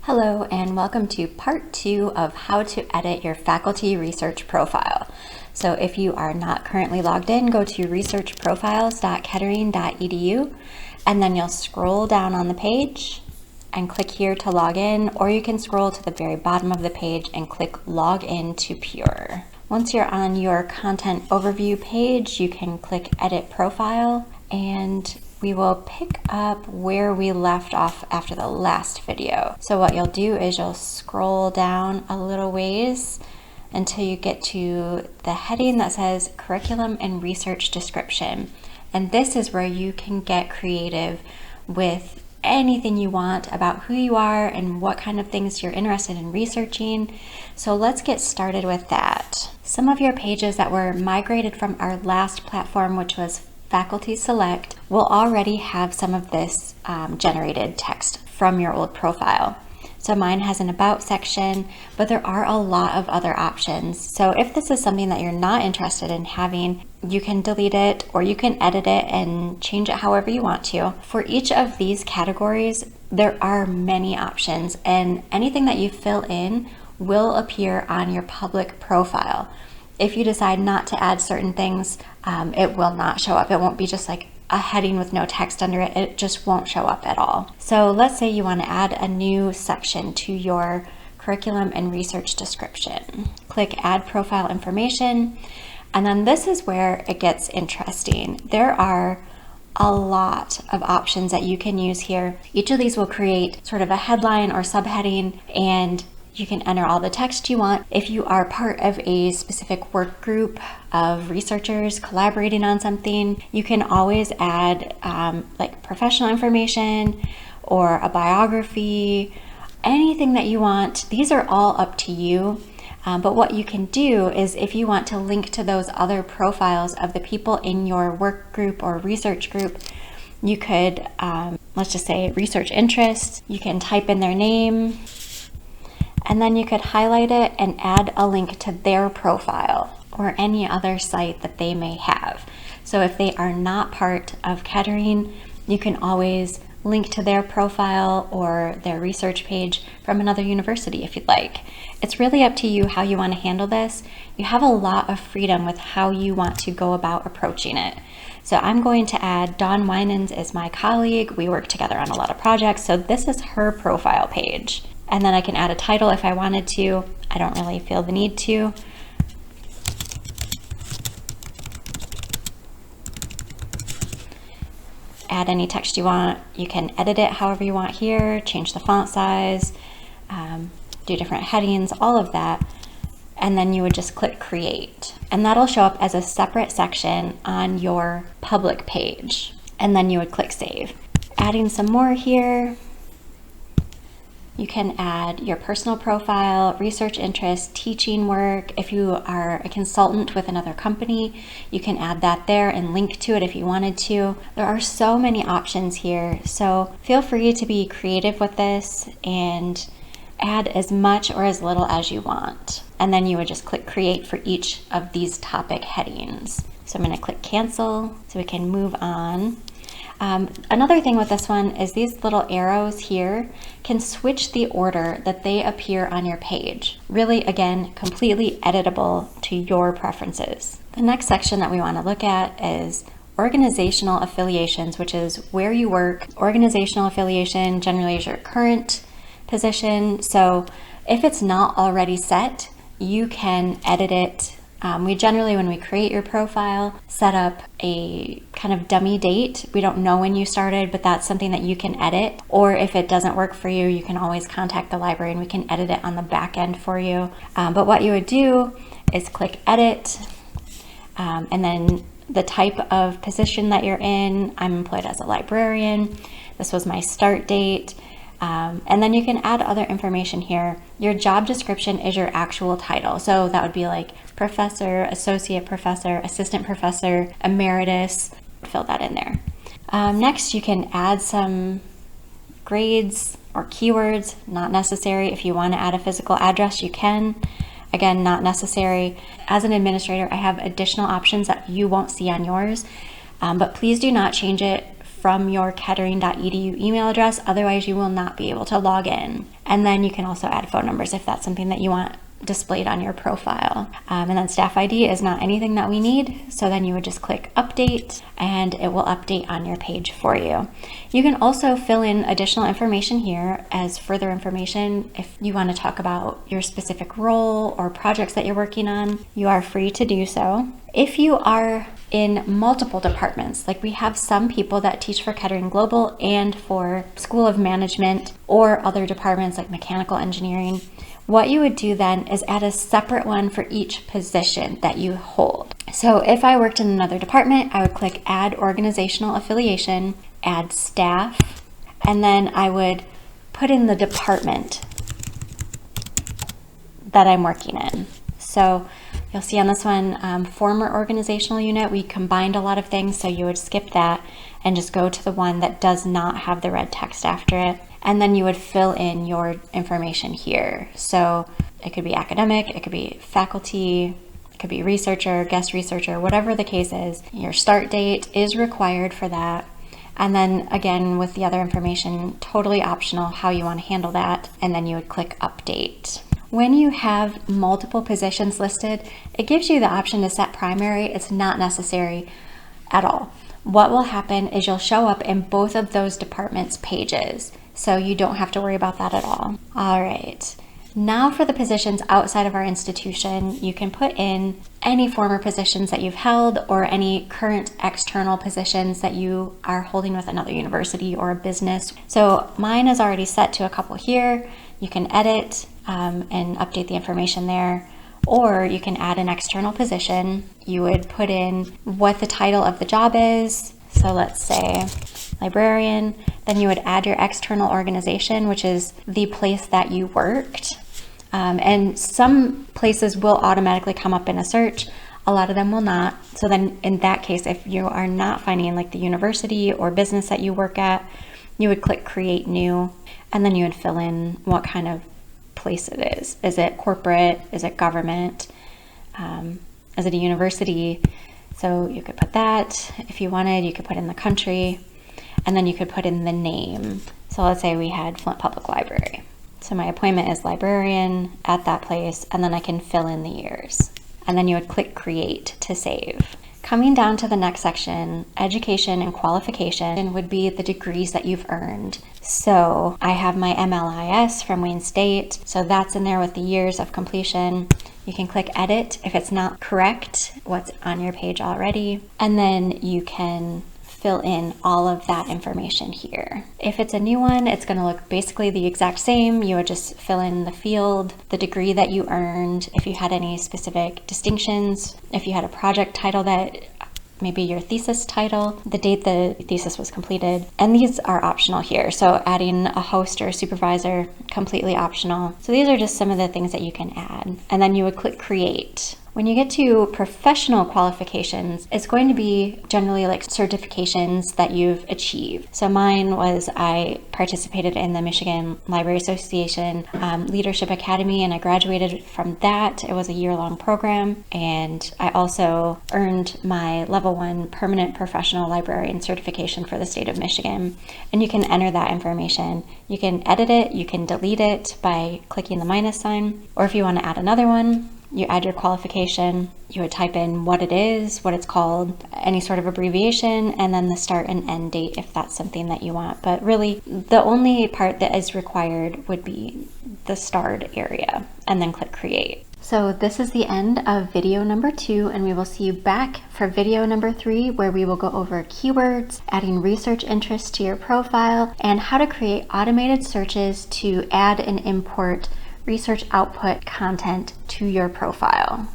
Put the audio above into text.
Hello and welcome to part 2 of how to edit your faculty research profile. So if you are not currently logged in, go to researchprofiles.kettering.edu and then you'll scroll down on the page and click here to log in, or you can scroll to the very bottom of the page and click log in to Pure. Once you're on your content overview page, you can click edit profile and we will pick up where we left off after the last video. So what you'll do is you'll scroll down a little ways until you get to the heading that says Curriculum and Research Description. And this is where you can get creative with anything you want about who you are and what kind of things you're interested in researching. So let's get started with that. Some of your pages that were migrated from our last platform, which was Faculty Select, will already have some of this generated text from your old profile. So mine has an About section, but there are a lot of other options. So if this is something that you're not interested in having, you can delete it or you can edit it and change it however you want to. For each of these categories, there are many options, and anything that you fill in will appear on your public profile. If you decide not to add certain things, it will not show up. It won't be just like a heading with no text under it. It just won't show up at all. So let's say you want to add a new section to your curriculum and research description. Click add profile information. And then this is where it gets interesting. There are a lot of options that you can use here. Each of these will create sort of a headline or subheading, and you can enter all the text you want. If you are part of a specific work group of researchers collaborating on something, you can always add like professional information or a biography, anything that you want. These are all up to you. But what you can do is, if you want to link to those other profiles of the people in your work group or research group, you could, let's just say research interests. You can type in their name, and then you could highlight it and add a link to their profile or any other site that they may have. So if they are not part of Kettering, you can always link to their profile or their research page from another university if you'd like. It's really up to you how you want to handle this. You have a lot of freedom with how you want to go about approaching it. So I'm going to add Dawn Winans as my colleague. We work together on a lot of projects, so this is her profile page. And then I can add a title if I wanted to. I don't really feel the need to. Add any text you want. You can edit it however you want here, change the font size, do different headings, all of that. And then you would just click create. And that'll show up as a separate section on your public page. And then you would click save. Adding some more here. You can add your personal profile, research interest, teaching work. If you are a consultant with another company, you can add that there and link to it if you wanted to. There are so many options here, so feel free to be creative with this and add as much or as little as you want. And then you would just click create for each of these topic headings. So I'm going to click cancel so we can move on. Another thing with this one is these little arrows here can switch the order that they appear on your page. Really, again, completely editable to your preferences. The next section that we want to look at is organizational affiliations, which is where you work. Organizational affiliation generally is your current position. So if it's not already set, you can edit it. We generally, when we create your profile, set up a kind of dummy date. We don't know when you started, but that's something that you can edit. Or if it doesn't work for you, you can always contact the library and we can edit it on the back end for you. But what you would do is click edit, and then the type of position that you're in. I'm employed as a librarian. This was my start date. And then you can add other information here. Your job description is your actual title. So that would be like professor, associate professor, assistant professor, emeritus. Fill that in there. Next, you can add some grades or keywords. Not necessary. If you want to add a physical address, you can. Again, not necessary. As an administrator, I have additional options that you won't see on yours, but please do not change it from your kettering.edu email address. Otherwise, you will not be able to log in. And then you can also add phone numbers if that's something that you want displayed on your profile. And then staff ID is not anything that we need. So then you would just click update and it will update on your page for you. You can also fill in additional information here as further information. If you want to talk about your specific role or projects that you're working on, you are free to do so. If you are in multiple departments, like we have some people that teach for Kettering Global and for School of Management or other departments like mechanical engineering, what you would do then is add a separate one for each position that you hold. So if I worked in another department, I would click add organizational affiliation, add staff, and then I would put in the department that I'm working in. So you'll see on this one, former organizational unit, we combined a lot of things, so you would skip that and just go to the one that does not have the red text after it. And then you would fill in your information here. So it could be academic, it could be faculty, it could be researcher, guest researcher, whatever the case is. Your start date is required for that. And then again, with the other information, totally optional how you want to handle that. And then you would click update. When you have multiple positions listed, it gives you the option to set primary. It's not necessary at all. What will happen is you'll show up in both of those departments' pages. So you don't have to worry about that at all. All right. Now for the positions outside of our institution, you can put in any former positions that you've held or any current external positions that you are holding with another university or a business. So mine is already set to a couple here. You can edit and update the information there, or you can add an external position. You would put in what the title of the job is. So let's say librarian. Then you would add your external organization, which is the place that you worked. And some places will automatically come up in a search. A lot of them will not. So then in that case, if you are not finding like the university or business that you work at, you would click create new, and then you would fill in what kind of place it is. Is it corporate? Is it government? Is it a university? So you could put that. If you wanted, you could put in the country, and then you could put in the name. So let's say we had Flint Public Library. So my appointment is librarian at that place, and then I can fill in the years. And then you would click create to save. Coming down to the next section, education and qualification would be the degrees that you've earned. So I have my MLIS from Wayne State. So that's in there with the years of completion. You can click edit if it's not correct, what's on your page already. And then you can fill in all of that information here. If it's a new one, it's going to look basically the exact same. You would just fill in the field, the degree that you earned, if you had any specific distinctions, if you had a project title that maybe your thesis title, the date the thesis was completed, and these are optional here. So adding a host or a supervisor, completely optional. So these are just some of the things that you can add. And then you would click create. When you get to professional qualifications, it's going to be generally like certifications that you've achieved. So mine was I participated in the Michigan Library Association Leadership Academy, and I graduated from that. It was a year-long program, and I also earned my level 1 permanent professional librarian certification for the state of Michigan. And you can enter that information. You can edit it, you can delete it by clicking the minus sign, or if you want to add another one, you add your qualification, you would type in what it is, what it's called, any sort of abbreviation, and then the start and end date if that's something that you want. But really, the only part that is required would be the starred area, and then click create. So this is the end of video number 2, and we will see you back for video number 3, where we will go over keywords, adding research interests to your profile, and how to create automated searches to add and import research output content to your profile.